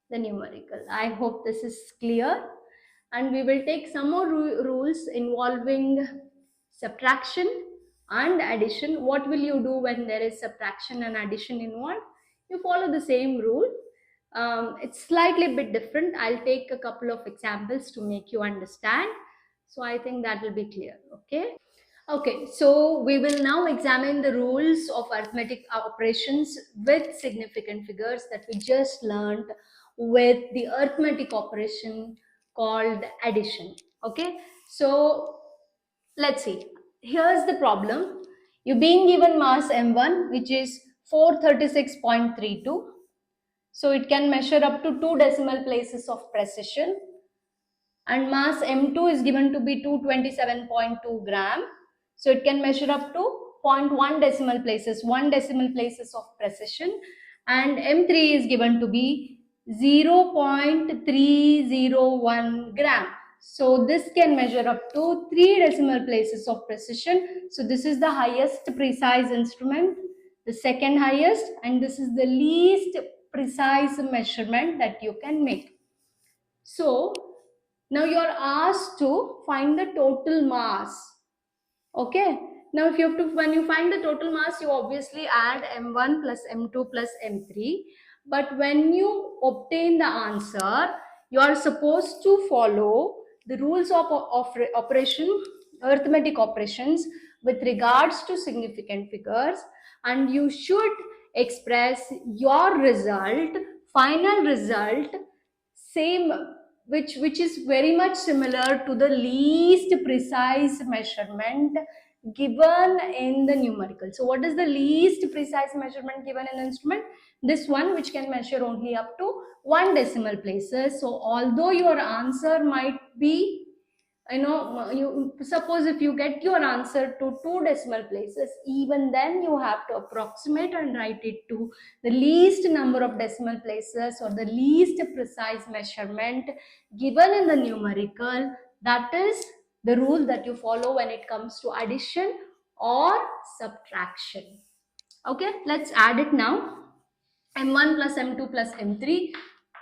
the numerical. I hope this is clear, and we will take some more rules involving subtraction and addition. What will you do when there is subtraction and addition involved? You follow the same rule. It's slightly bit different. I'll take a couple of examples to make you understand. So I think that will be clear. Okay, so we will now examine the rules of arithmetic operations with significant figures that we just learned with the arithmetic operation called addition. Okay, so let's see. Here's the problem. You're being given mass M1, which is 436.32. So it can measure up to 2 decimal places of precision. And mass M2 is given to be 227.2 gram. So it can measure up to 0.1 decimal places, 1 decimal places of precision. and M3 is given to be 0.301 gram. So this can measure up to 3 decimal places of precision. So this is the highest precise instrument, the second highest, and this is the least precise measurement that you can make. So now you are asked to find the total mass. Okay. Now if you have to, when you find the total mass, you obviously add M1 plus M2 plus M3. But when you obtain the answer, you are supposed to follow the rules of operation, arithmetic operations with regards to significant figures, and you should express your result, final result, same, which is very much similar to the least precise measurement given in the numerical. So what is the least precise measurement given in the instrument? This one, which can measure only up to 1 decimal places. So although your answer might be, you suppose if you get your answer to 2 decimal places, even then you have to approximate and write it to the least number of decimal places or the least precise measurement given in the numerical. That is the rule that you follow when it comes to addition or subtraction. Okay, let's add it now. M1 plus M2 plus M3.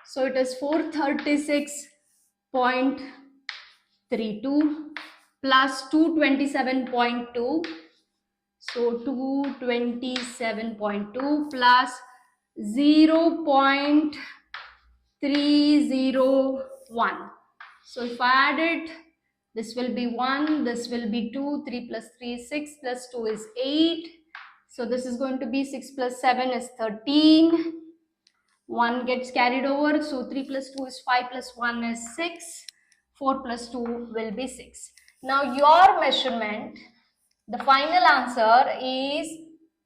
So it is 436.32 plus 227.2. So 227.2 plus 0.301. So if I add it, this will be 1, this will be 2, 3 plus 3 is 6, plus 2 is 8. So this is going to be 6 plus 7 is 13. 1 gets carried over, so 3 plus 2 is 5 plus 1 is 6. 4 plus 2 will be 6. Now your measurement, the final answer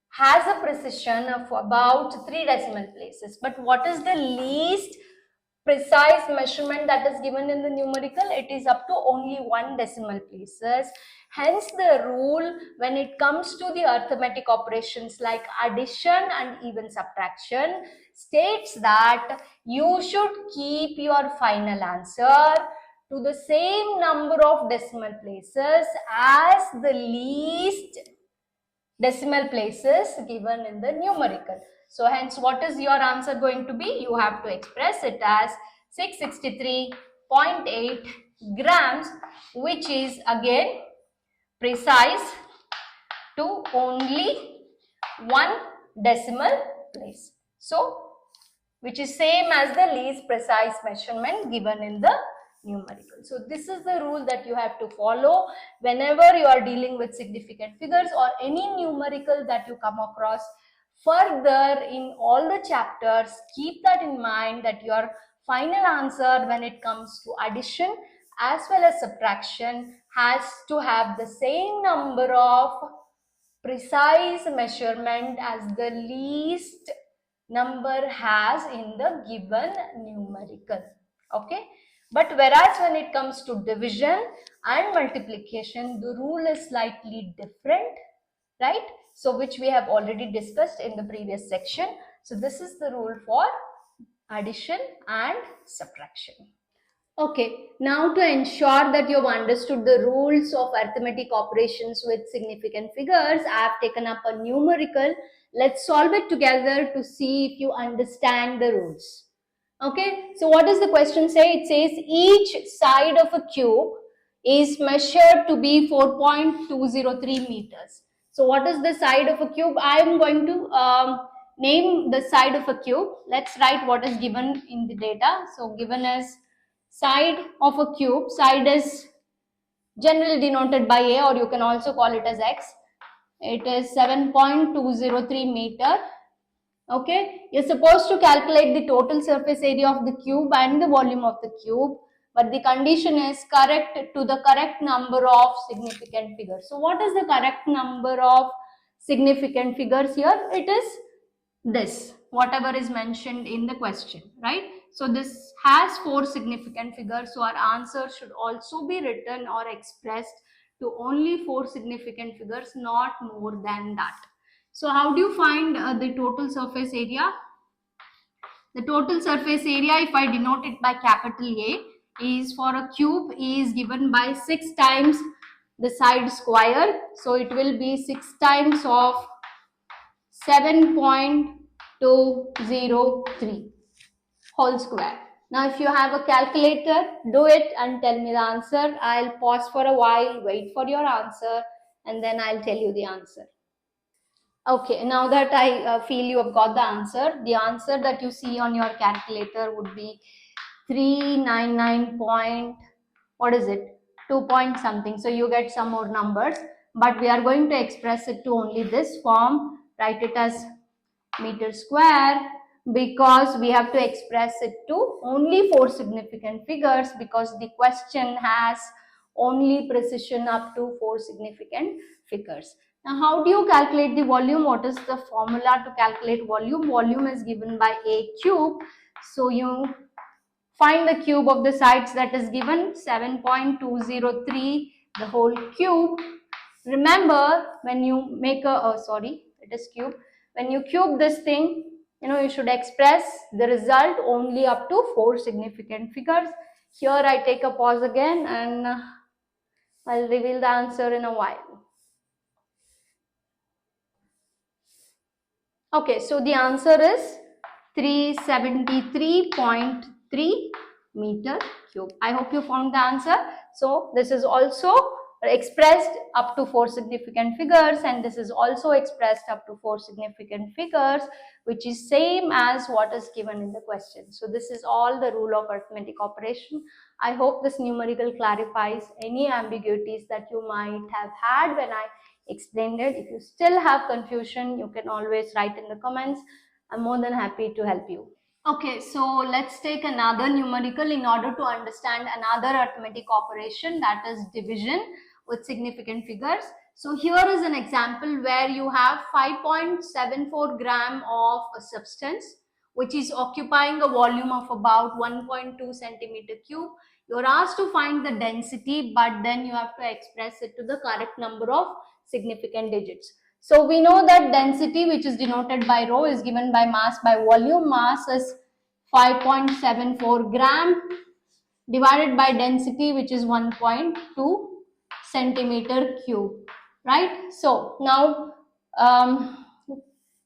has a precision of about 3 decimal places. But what is the least precise measurement that is given in the numerical? It is up to only 1 decimal places. Hence the rule when it comes to the arithmetic operations like addition and even subtraction states that you should keep your final answer to the same number of decimal places as the least decimal places given in the numerical. So hence what is your answer going to be? You have to express it as 663.8 grams, which is again precise to only 1 decimal place. So which is same as the least precise measurement given in the numerical. So this is the rule that you have to follow whenever you are dealing with significant figures or any numerical that you come across. Further, in all the chapters, keep that in mind that your final answer when it comes to addition as well as subtraction has to have the same number of precise measurement as the least number has in the given numerical. Okay, but whereas when it comes to division and multiplication, the rule is slightly different, right? So which we have already discussed in the previous section. So this is the rule for addition and subtraction. Okay, now to ensure that you have understood the rules of arithmetic operations with significant figures, I have taken up a numerical. Let's solve it together to see if you understand the rules. Okay, so what does the question say? It says each side of a cube is measured to be 4.203 meters. So what is the side of a cube? I am going to name the side of a cube. Let's write what is given in the data. So given as side of a cube, side is generally denoted by A, or you can also call it as X. It is 7.203 meter. Okay, you're supposed to calculate the total surface area of the cube and the volume of the cube, but the condition is correct to the correct number of significant figures. So what is the correct number of significant figures here? It is this, whatever is mentioned in the question, right? So this has 4 significant figures, so our answer should also be written or expressed to only 4 significant figures, not more than that. So how do you find the total surface area? The total surface area, if I denote it by capital A, is for a cube is given by 6 times the side square. So it will be 6 times of 7.203 whole square. Now if you have a calculator, do it and tell me the answer. I'll pause for a while, wait for your answer, and then I'll tell you the answer. Okay, now that I feel you have got the answer that you see on your calculator would be 399 point, what is it, 2 point something. So you get some more numbers, but we are going to express it to only this form. Write it as meter square, because we have to express it to only 4 significant figures, because the question has only precision up to 4 significant figures. Now, how do you calculate the volume? What is the formula to calculate volume? Volume is given by A cube. So you find the cube of the sides that is given, 7.203, the whole cube. Remember, when you make a, it is cube. When you cube this thing, you should express the result only up to 4 significant figures. Here I take a pause again and I'll reveal the answer in a while. Okay, so the answer is 373.3 meter cube. I hope you found the answer. So this is also expressed up to 4 significant figures, and this is also expressed up to 4 significant figures, which is same as what is given in the question. So this is all the rule of arithmetic operation. I hope this numerical clarifies any ambiguities that you might have had when I explained it. If you still have confusion, you can always write in the comments. I'm more than happy to help you. Okay, so let's take another numerical in order to understand another arithmetic operation, that is division with significant figures. So here is an example where you have 5.74 gram of a substance which is occupying a volume of about 1.2 centimeter cube. You're asked to find the density, but then you have to express it to the correct number of significant digits. So we know that density, which is denoted by rho, is given by mass by volume. Mass is 5.74 gram divided by density, which is 1.2 centimeter cube, right? So now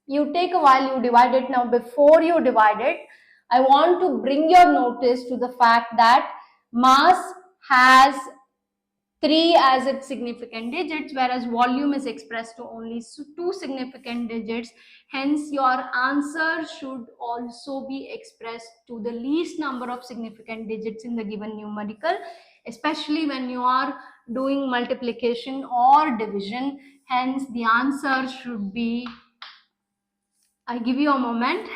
you take a while, you divide it. Now before you divide it, I want to bring your notice to the fact that mass has 3 as its significant digits, whereas volume is expressed to only 2 significant digits. Hence, your answer should also be expressed to the least number of significant digits in the given numerical, especially when you are doing multiplication or division. Hence, the answer should be, I give you a moment.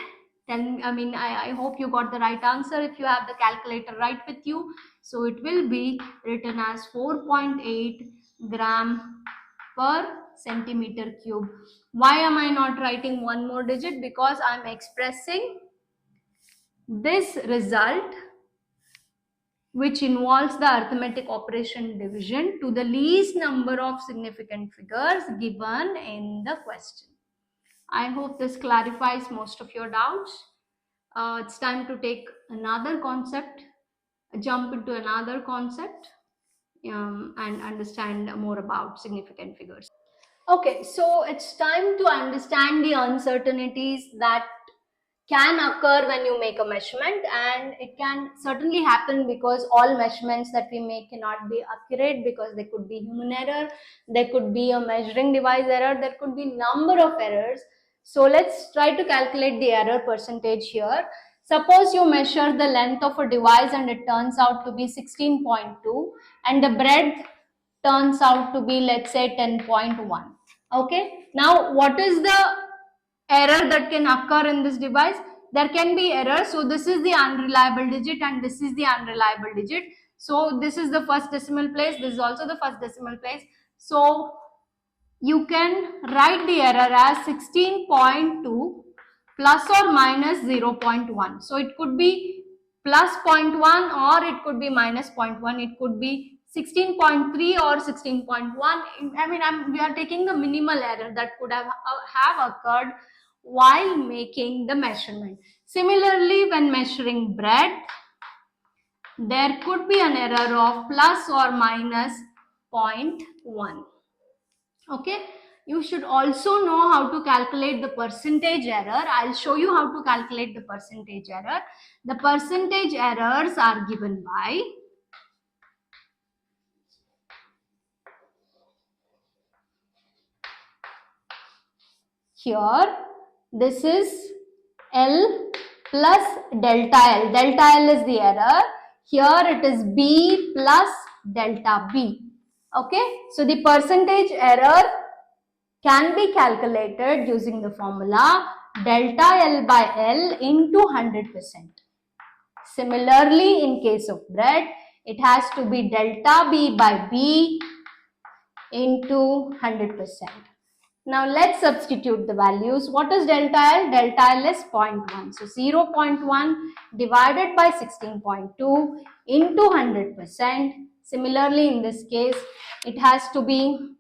I hope you got the right answer if you have the calculator right with you. So it will be written as 4.8 gram per centimeter cube. Why am I not writing one more digit? Because I'm expressing this result, which involves the arithmetic operation division, to the least number of significant figures given in the question. I hope this clarifies most of your doubts. It's time to take another concept, jump into another concept, and understand more about significant figures. Okay, so it's time to understand the uncertainties that can occur when you make a measurement, and it can certainly happen because all measurements that we make cannot be accurate, because there could be human error, there could be a measuring device error, there could be number of errors. So let's try to calculate the error percentage here. Suppose you measure the length of a device and it turns out to be 16.2 and the breadth turns out to be, let's say, 10.1. Okay, now what is the error that can occur in this device? There can be error. So this is the unreliable digit and this is the unreliable digit. So this is the first decimal place, this is also the first decimal place. So you can write the error as 16.2 plus or minus 0.1. So it could be plus 0.1 or it could be minus 0.1. It could be 16.3 or 16.1. We are taking the minimal error that could have occurred while making the measurement. Similarly, when measuring breadth, there could be an error of plus or minus 0.1. Okay, you should also know how to calculate the percentage error. I'll show you how to calculate the percentage error. The percentage errors are given by here. This is L plus delta L. Delta L is the error. Here it is B plus delta B. Okay, so the percentage error can be calculated using the formula delta L by L into 100%. Similarly, in case of bread, it has to be delta B by B into 100%. Now let's substitute the values. What is delta L? Delta L is 0.1. So 0.1 divided by 16.2 into 100%. Similarly, in this case, it has to be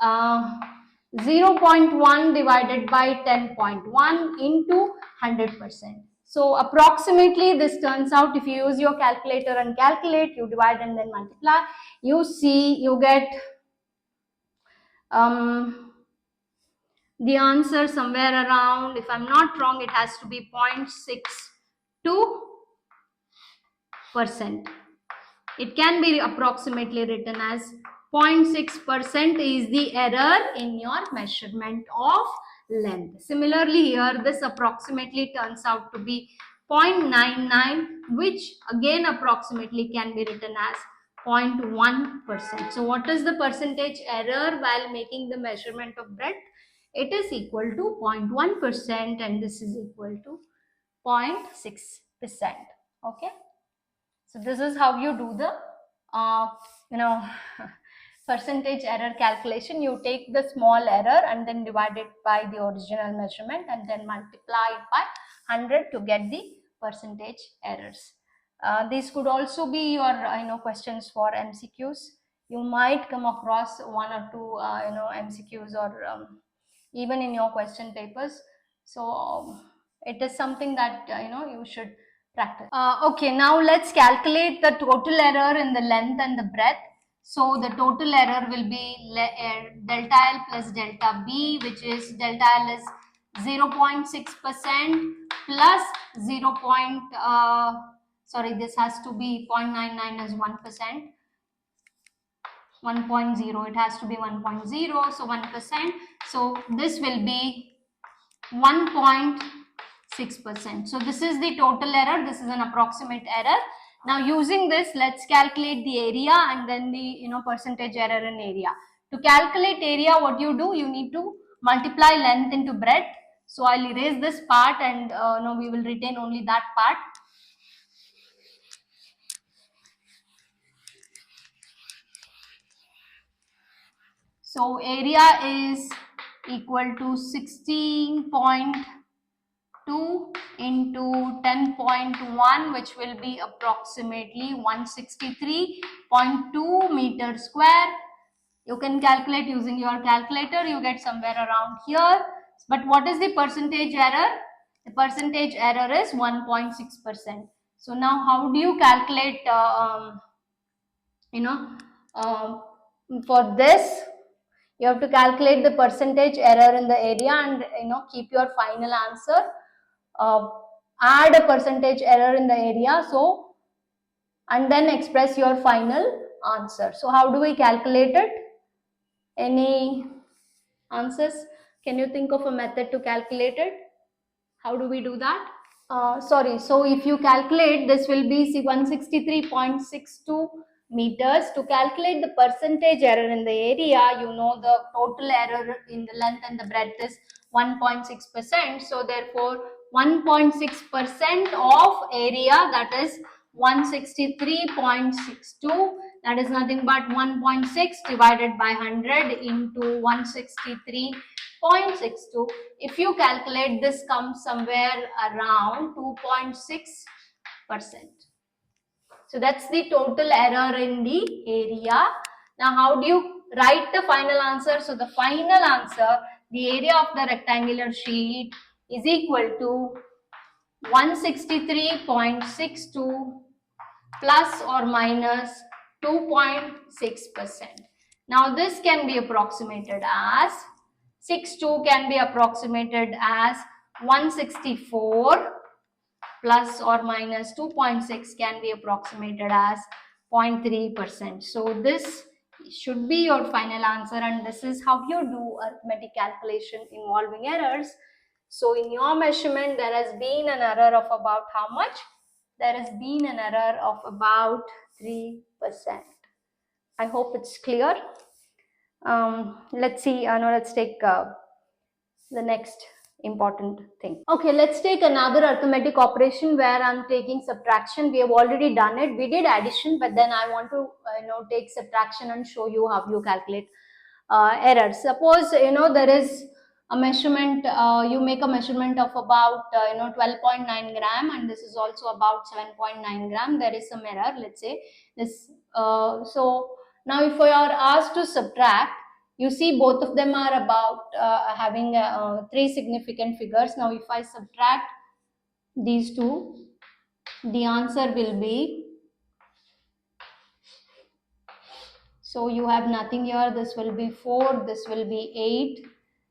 0.1 divided by 10.1 into 100%. So approximately this turns out, if you use your calculator and calculate, you divide and then multiply, you see, you get the answer somewhere around, if I'm not wrong, it has to be 0.62%. It can be approximately written as 0.6% is the error in your measurement of length. Similarly, here this approximately turns out to be 0.99, which again approximately can be written as 0.1%. So what is the percentage error while making the measurement of breadth? It is equal to 0.1% and this is equal to 0.6%. Okay. So this is how you do the percentage error calculation. You take the small error and then divide it by the original measurement and then multiply it by 100 to get the percentage errors. These could also be your questions for MCQs. You might come across one or two MCQs or even in your question papers. So it is something that you should practice. Okay, now let's calculate the total error in the length and the breadth. So the total error will be delta L plus delta B, which is delta L is 0.6% plus 0. This has to be 0.99 as 1%. 1.0, it has to be 1.0, so 1%. So this will be 1.6%. So this is the total error. This is an approximate error. Now using this, let's calculate the area and then the percentage error in area. To calculate area, what you do, you need to multiply length into breadth. So I'll erase this part and we will retain only that part. So area is equal to 16.2 into 10.1, which will be approximately 163.2 meters square. You can calculate using your calculator, you get somewhere around here. But what is the percentage error? The percentage error is 1.6%. So now how do you calculate for this? You have to calculate the percentage error in the area and keep your final answer. Add a percentage error in the area, so and then express your final answer. So how do we calculate it? Any answers? Can you think of a method to calculate it? How do we do that? So if you calculate, this will be 163.62 meters. To calculate the percentage error in the area, the total error in the length and the breadth is 1.6%. So therefore 1.6% of area, that is 163.62, that is nothing but 1.6 divided by 100 into 163.62. If you calculate, this comes somewhere around 2.6%. So that's the total error in the area. Now how do you write the final answer? So the final answer, the area of the rectangular sheet is equal to 163.62 plus or minus 2.6%. Now this can be approximated as 62 can be approximated as 164 plus or minus 2.6 can be approximated as 0.3%. So this should be your final answer, and this is how you do arithmetic calculation involving errors. So in your measurement there has been an error of about how much? There has been an error of about 3%. I hope it's clear. Let's see, let's take the next important thing. Okay, let's take another arithmetic operation where I'm taking subtraction. We have already done it. We did addition, but then I want to take subtraction and show you how you calculate errors. Suppose there is a measurement, you make a measurement of about 12.9 gram, and this is also about 7.9 gram. There is some error, let's say this. So now if we are asked to subtract, you see both of them are about having three significant figures. Now if I subtract these two, the answer will be, so you have nothing here, this will be 4, this will be 8,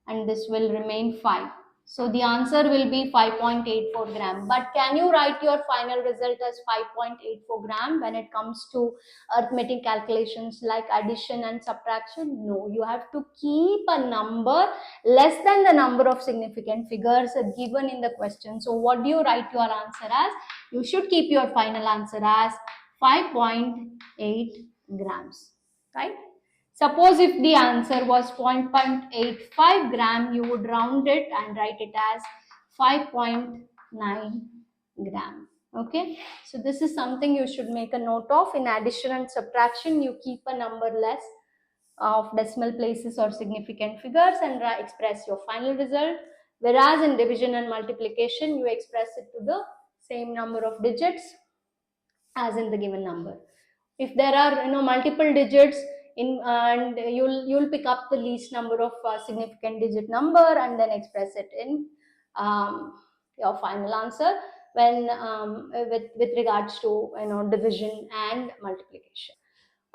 and this will remain 5. So the answer will be 5.84 gram. But can you write your final result as 5.84 gram when it comes to arithmetic calculations like addition and subtraction? No, you have to keep a number less than the number of significant figures given in the question. So what do you write your answer as? You should keep your final answer as 5.8 grams, right? Suppose if the answer was 0.85 gram, you would round it and write it as 5.9 gram. Okay, so this is something you should make a note of. In addition and subtraction, you keep a number less of decimal places or significant figures and express your final result. Whereas in division and multiplication, you express it to the same number of digits as in the given number. If there are multiple digits in, and you'll pick up the least number of significant digit number and then express it in your final answer when with regards to division and multiplication.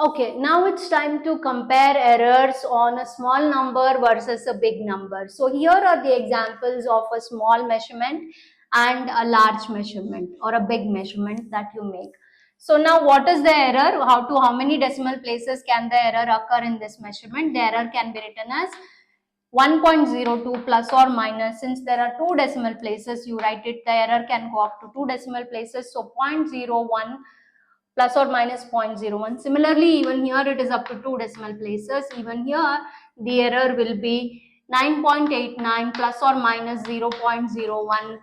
Okay, now it's time to compare errors on a small number versus a big number. So here are the examples of a small measurement and a large measurement or a big measurement that you make. So now what is the error? How many decimal places can the error occur in this measurement? The error can be written as 1.02 plus or minus. Since there are two decimal places, you write it, the error can go up to two decimal places. So 0.01 plus or minus 0.01. Similarly, even here it is up to two decimal places. Even here the error will be 9.89 plus or minus 0.01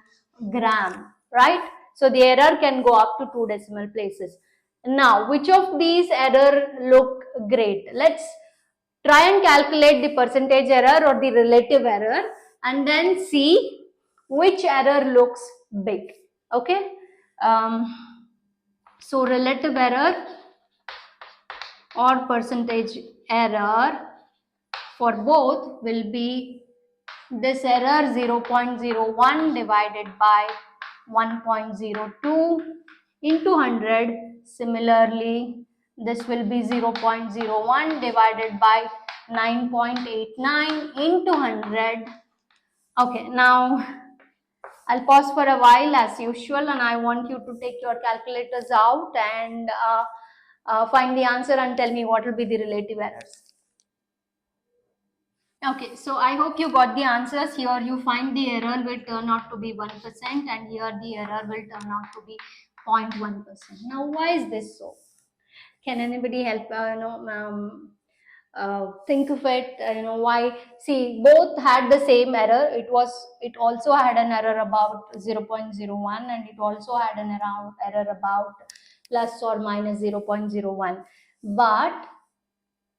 gram, right? So the error can go up to two decimal places. Now, which of these error look great? Let's try and calculate the percentage error or the relative error and then see which error looks big. Okay. So relative error or percentage error for both will be this error 0.01 divided by 1.02 into 100. Similarly, this will be 0.01 divided by 9.89 into 100. Okay, now I'll pause for a while as usual, and I want you to take your calculators out and find the answer and tell me what will be the relative errors. Okay, so I hope you got the answers. Here you find the error will turn out to be 1% and here the error will turn out to be 0.1%. Now, why is this so? Can anybody help, think of it, why? See, both had the same error. It also had an error about 0.01 and it also had an error about plus or minus 0.01. But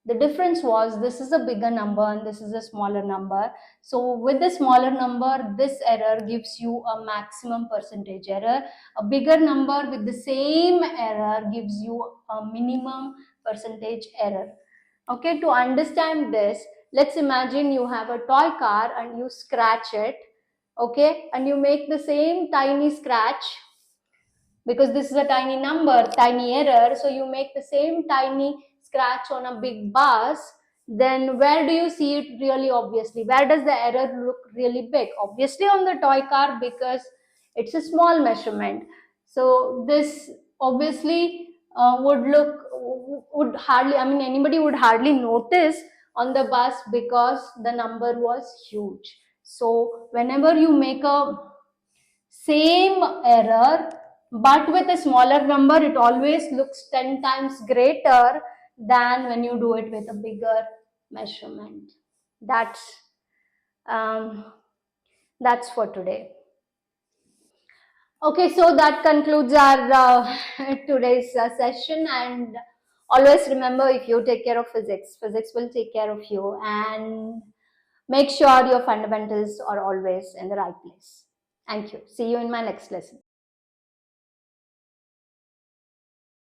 the difference was this is a bigger number and this is a smaller number. So with the smaller number, this error gives you a maximum percentage error. A bigger number with the same error gives you a minimum percentage error. Okay, to understand this, let's imagine you have a toy car and you scratch it okay, and you make the same tiny scratch, because this is a tiny number, tiny error, so you make the same tiny scratch on a big bus, then where do you see it really obviously? Where does the error look really big? Obviously on the toy car, because it's a small measurement. So this obviously would hardly, I mean, anybody would hardly notice on the bus because the number was huge. So whenever you make a same error but with a smaller number, it always looks 10 times greater than when you do it with a bigger measurement. Um, that's for today. Okay, so that concludes our today's session. And always remember, if you take care of physics, physics will take care of you. And make sure your fundamentals are always in the right place. Thank you. See you in my next lesson.